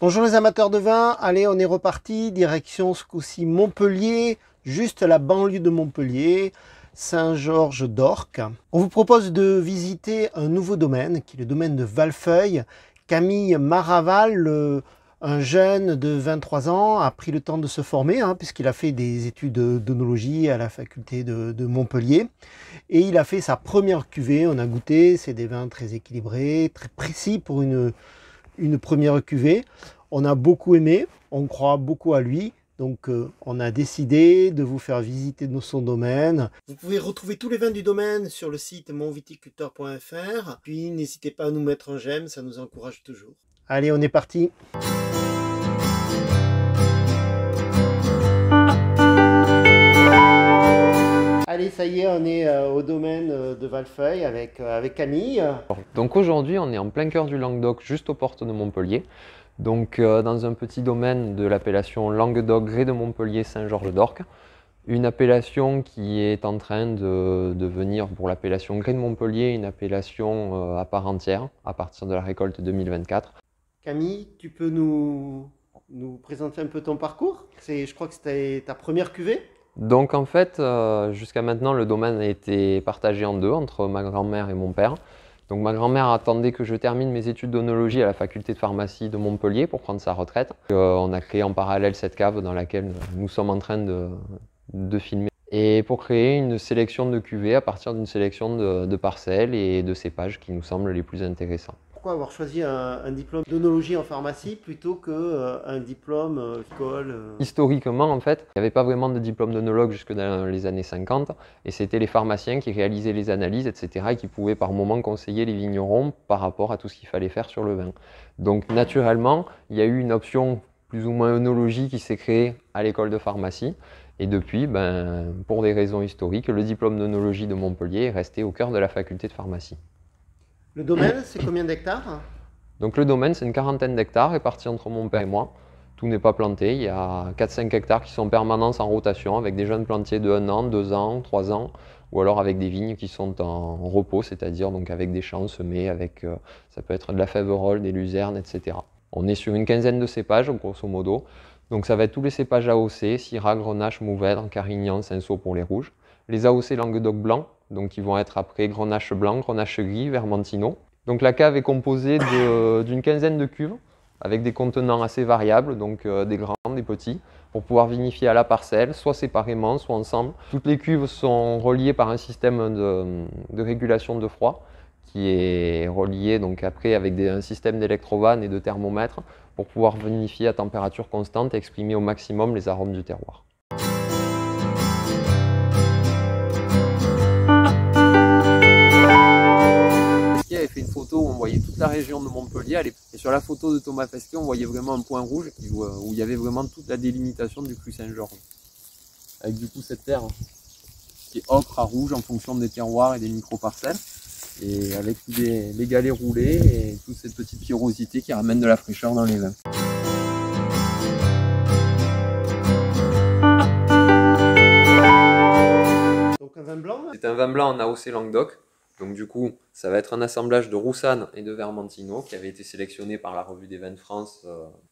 Bonjour les amateurs de vin, allez on est reparti, direction ce coup-ci Montpellier, juste la banlieue de Montpellier, Saint-Georges d'Orques. On vous propose de visiter un nouveau domaine, qui est le domaine de Valfeuille. Camille Maraval, un jeune de 23 ans, a pris le temps de se former, puisqu'il a fait des études d'œnologie à la faculté de Montpellier. Et il a fait sa première cuvée, on a goûté, c'est des vins très équilibrés, très précis pour une première cuvée. On a beaucoup aimé, on croit beaucoup à lui. Donc on a décidé de vous faire visiter son domaine. Vous pouvez retrouver tous les vins du domaine sur le site monviticulteur.fr. Puis n'hésitez pas à nous mettre un j'aime, ça nous encourage toujours. Allez, on est parti. Allez, ça y est, on est au domaine de Valfeuille avec Camille. Donc aujourd'hui, on est en plein cœur du Languedoc, juste aux portes de Montpellier. Donc dans un petit domaine de l'appellation Languedoc Grès de Montpellier Saint-Georges d'Orques. Une appellation qui est en train de devenir, pour l'appellation Grès de Montpellier, une appellation à part entière à partir de la récolte 2024. Camille, tu peux nous présenter un peu ton parcours? Je crois que c'était ta première cuvée. Donc en fait, jusqu'à maintenant, le domaine a été partagé en deux, entre ma grand-mère et mon père. Donc ma grand-mère attendait que je termine mes études d'œnologie à la faculté de pharmacie de Montpellier pour prendre sa retraite. On a créé en parallèle cette cave dans laquelle nous sommes en train de filmer. Et pour créer une sélection de cuvées à partir d'une sélection de parcelles et de cépages qui nous semblent les plus intéressants. Pourquoi avoir choisi un diplôme d'œnologie en pharmacie plutôt qu'un diplôme école Historiquement, en fait, il n'y avait pas vraiment de diplôme d'œnologue jusque dans les années 50, et c'était les pharmaciens qui réalisaient les analyses, etc., et qui pouvaient par moment conseiller les vignerons par rapport à tout ce qu'il fallait faire sur le vin. Donc naturellement, il y a eu une option plus ou moins œnologie qui s'est créée à l'école de pharmacie, et depuis, pour des raisons historiques, le diplôme d'œnologie de Montpellier est resté au cœur de la faculté de pharmacie. Le domaine, c'est combien d'hectares? Donc le domaine, c'est une quarantaine d'hectares répartis entre mon père et moi. Tout n'est pas planté, il y a 4-5 hectares qui sont en permanence en rotation avec des jeunes plantiers de 1 an, 2 ans, 3 ans, ou alors avec des vignes qui sont en repos, c'est-à-dire donc avec des champs semés, avec ça peut être de la fèverolle, des luzernes, etc. On est sur une quinzaine de cépages, grosso modo. Donc ça va être tous les cépages AOC, Syrah, Grenache, Mourvèdre, Carignan, Cinsault pour les rouges. Les AOC Languedoc blanc, donc qui vont être après Grenache blanc, Grenache gris, Vermentino. Donc la cave est composée d'une quinzaine de cuves avec des contenants assez variables, donc des grands, des petits, pour pouvoir vinifier à la parcelle, soit séparément, soit ensemble. Toutes les cuves sont reliées par un système de régulation de froid qui est relié donc après avec un système d'électrovannes et de thermomètres pour pouvoir vinifier à température constante et exprimer au maximum les arômes du terroir. Il avait fait une photo où on voyait toute la région de Montpellier et sur la photo de Thomas Pesquet on voyait vraiment un point rouge où il y avait vraiment toute la délimitation du cru Saint-Georges avec du coup cette terre qui est ocre à rouge en fonction des terroirs et des micro-parcelles et avec les galets roulés et toute cette petite pierrosité qui ramène de la fraîcheur dans les vins. Donc un vin blanc? C'est un vin blanc en AOC Languedoc. Donc du coup, ça va être un assemblage de Roussanne et de Vermentino qui avait été sélectionné par la Revue des Vins de France.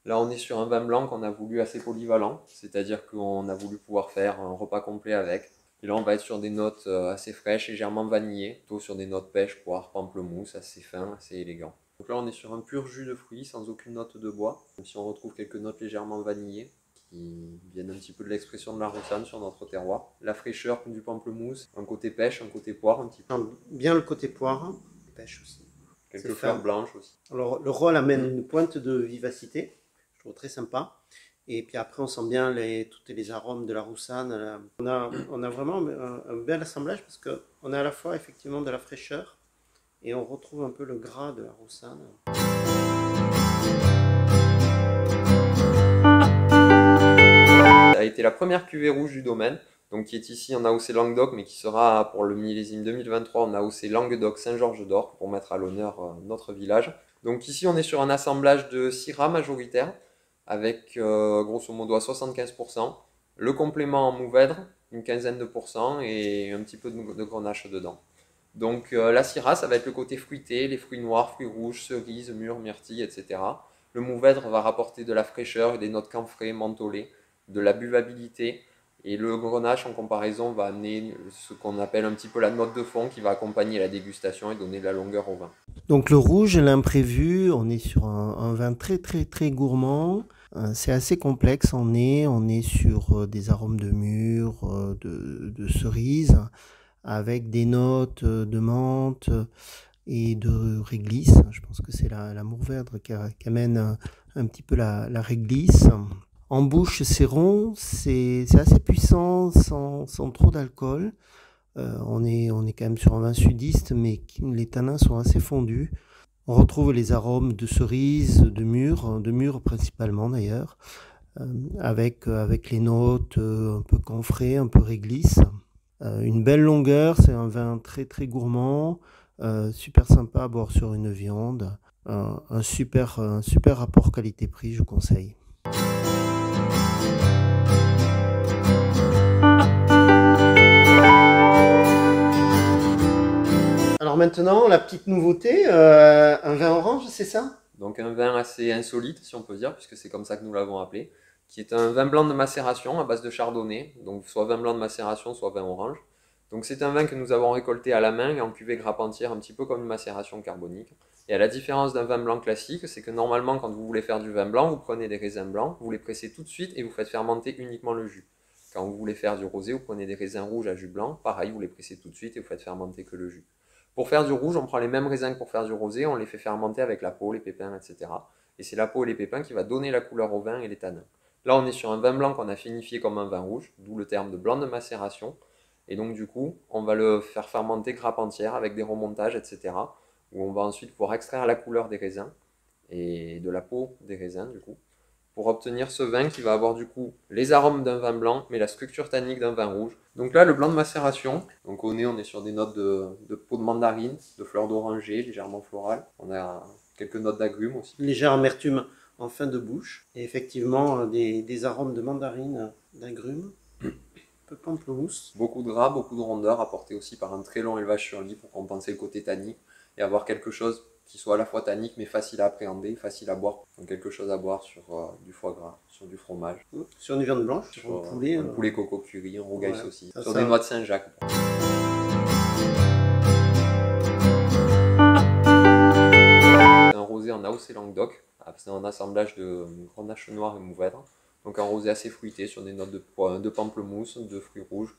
Là, on est sur un vin blanc qu'on a voulu assez polyvalent, c'est-à-dire qu'on a voulu pouvoir faire un repas complet avec. Et là, on va être sur des notes assez fraîches, légèrement vanillées, plutôt sur des notes pêche, poire, pamplemousse, assez fin, assez élégant. Donc là, on est sur un pur jus de fruits, sans aucune note de bois, même si on retrouve quelques notes légèrement vanillées, qui viennent un petit peu de l'expression de la roussanne sur notre terroir. La fraîcheur du pamplemousse, un côté pêche, un côté poire un petit peu. Bien le côté poire, pêche aussi. Quelques fleurs blanches aussi. Alors le rôle amène une pointe de vivacité, je trouve très sympa. Et puis après on sent bien tous les arômes de la roussanne. On a vraiment un bel assemblage parce qu'on a à la fois effectivement de la fraîcheur et on retrouve un peu le gras de la roussanne. Ça a été la première cuvée rouge du domaine, donc qui est ici en AOC Languedoc, mais qui sera pour le millésime 2023 en AOC Languedoc Saint-Georges d'Orques pour mettre à l'honneur notre village. Donc ici on est sur un assemblage de Syrah majoritaire, avec grosso modo à 75%, le complément en Mourvèdre, une quinzaine de pourcents et un petit peu de Grenache dedans. Donc la Syrah, ça va être le côté fruité, les fruits noirs, fruits rouges, cerises, mûres, myrtilles, etc. Le Mourvèdre va rapporter de la fraîcheur et des notes camphrées, mentholées, de la buvabilité. Et le Grenache, en comparaison, va amener ce qu'on appelle un petit peu la note de fond qui va accompagner la dégustation et donner de la longueur au vin. Donc le rouge, l'imprévu, on est sur un vin très gourmand. C'est assez complexe en nez, on est sur des arômes de mûre, de cerise, avec des notes de menthe et de réglisse. Je pense que c'est la Mourvèdre qui amène un petit peu la réglisse. En bouche, c'est rond, c'est assez puissant, sans trop d'alcool. On est quand même sur un vin sudiste, mais les tanins sont assez fondus. On retrouve les arômes de cerise, de mûre principalement d'ailleurs, avec les notes un peu camphrées, un peu réglisse. Une belle longueur, c'est un vin très gourmand, super sympa à boire sur une viande. Un super rapport qualité-prix, je conseille. Alors maintenant, la petite nouveauté, un vin orange, c'est ça? Donc un vin assez insolite, si on peut dire, puisque c'est comme ça que nous l'avons appelé, qui est un vin blanc de macération à base de chardonnay, donc soit vin blanc de macération, soit vin orange. Donc c'est un vin que nous avons récolté à la main et en cuvée grappe entière, un petit peu comme une macération carbonique. Et à la différence d'un vin blanc classique, c'est que normalement quand vous voulez faire du vin blanc, vous prenez des raisins blancs, vous les pressez tout de suite et vous faites fermenter uniquement le jus. Quand vous voulez faire du rosé, vous prenez des raisins rouges à jus blanc, pareil, vous les pressez tout de suite et vous faites fermenter que le jus. Pour faire du rouge, on prend les mêmes raisins que pour faire du rosé, on les fait fermenter avec la peau, les pépins, etc. Et c'est la peau et les pépins qui va donner la couleur au vin et les tanins. Là, on est sur un vin blanc qu'on a finifié comme un vin rouge, d'où le terme de blanc de macération. Et donc, du coup, on va le faire fermenter grappe entière avec des remontages, etc. Où on va ensuite pouvoir extraire la couleur des raisins et de la peau des raisins, du coup, pour obtenir ce vin qui va avoir du coup les arômes d'un vin blanc, mais la structure tannique d'un vin rouge. Donc là, le blanc de macération, donc au nez, on est sur des notes de peau de mandarine, de fleurs d'oranger, légèrement florales. On a quelques notes d'agrumes aussi. Légère amertume en fin de bouche. Et effectivement, des arômes de mandarine, d'agrumes, un peu pamplemousse. Beaucoup de gras, beaucoup de rondeur, apporté aussi par un très long élevage sur lit pour compenser le côté tannique et avoir quelque chose qui soit à la fois tannique mais facile à appréhender, facile à boire. Donc quelque chose à boire sur du foie gras, sur du fromage. Sur une viande blanche, sur un poulet. Un poulet coco curry, un rougail saucisse, sur ça. Des noix de Saint-Jacques. C'est un rosé en AOC Languedoc, c'est un assemblage de Grenache noir et Mourvèdre. Donc un rosé assez fruité sur des notes de pamplemousse, de fruits rouges,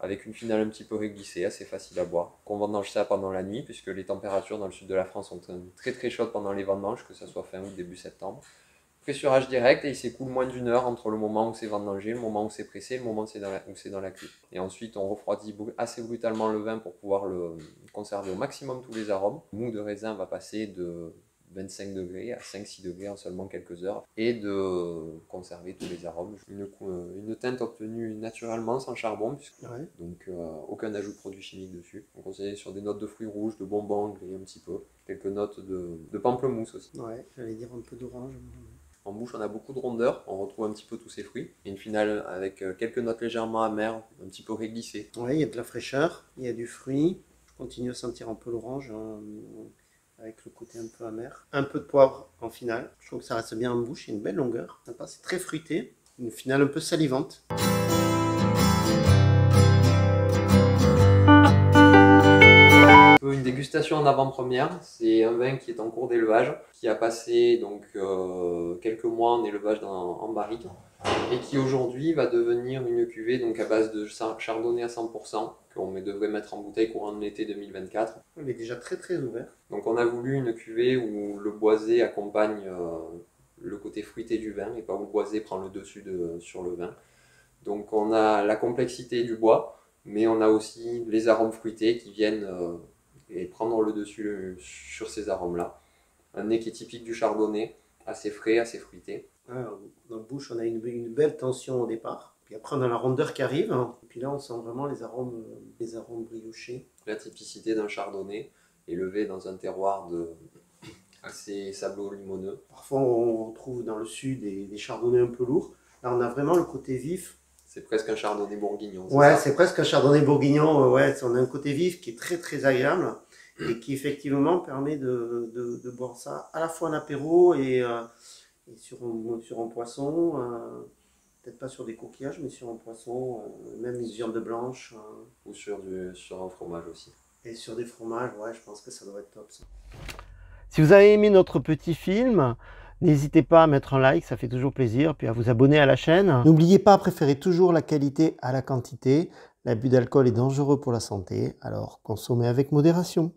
avec une finale un petit peu réglissée, assez facile à boire. On vendange ça pendant la nuit, puisque les températures dans le sud de la France sont très chaudes pendant les vendanges, que ce soit fin août, début septembre. Pressurage direct et il s'écoule moins d'une heure entre le moment où c'est vendangé, le moment où c'est pressé, le moment où c'est dans la cuve. Et ensuite on refroidit assez brutalement le vin pour pouvoir le conserver au maximum tous les arômes. Le mou de raisin va passer de 25 degrés à 5-6 degrés en seulement quelques heures et de conserver tous les arômes. Une teinte obtenue naturellement sans charbon, donc aucun ajout de produits chimiques dessus. Donc on est sur des notes de fruits rouges, de bonbons anglais un petit peu, quelques notes de pamplemousse aussi. Ouais, j'allais dire un peu d'orange. En bouche, on a beaucoup de rondeur, on retrouve un petit peu tous ces fruits. Et une finale avec quelques notes légèrement amères, un petit peu réglissées. Oui, il y a de la fraîcheur, il y a du fruit. Je continue à sentir un peu l'orange, avec le côté un peu amer. Un peu de poivre en finale. Je trouve que ça reste bien en bouche, il y a une belle longueur. Sympa, c'est très fruité. Une finale un peu salivante. Une dégustation en avant-première, c'est un vin qui est en cours d'élevage, qui a passé donc quelques mois en élevage en barrique et qui aujourd'hui va devenir une cuvée donc à base de chardonnay à 100% qu'on devrait mettre en bouteille courant de l'été 2024. Il est déjà très ouvert. Donc on a voulu une cuvée où le boisé accompagne le côté fruité du vin et pas où le boisé prend le dessus sur le vin. Donc on a la complexité du bois, mais on a aussi les arômes fruités qui viennent et prendre le dessus sur ces arômes-là. Un nez qui est typique du chardonnay, assez frais, assez fruité. Dans la bouche, on a une belle tension au départ. Puis après, on a la rondeur qui arrive. Et puis là, on sent vraiment les arômes briochés. La typicité d'un chardonnay, élevé dans un terroir assez sablo-limoneux. Parfois, on trouve dans le sud des chardonnays un peu lourds. Là, on a vraiment le côté vif. C'est presque un chardonnay bourguignon. Ouais, c'est presque un chardonnay bourguignon. Ouais, on a un côté vif qui est très agréable. et qui effectivement permet de boire ça à la fois en apéro et sur un poisson, peut-être pas sur des coquillages, mais sur un poisson, même une viande blanche. Ou sur un fromage aussi. Et sur des fromages, ouais, je pense que ça doit être top ça. Si vous avez aimé notre petit film, n'hésitez pas à mettre un like, ça fait toujours plaisir, puis à vous abonner à la chaîne. N'oubliez pas à préférer toujours la qualité à la quantité. L'abus d'alcool est dangereux pour la santé, alors consommez avec modération.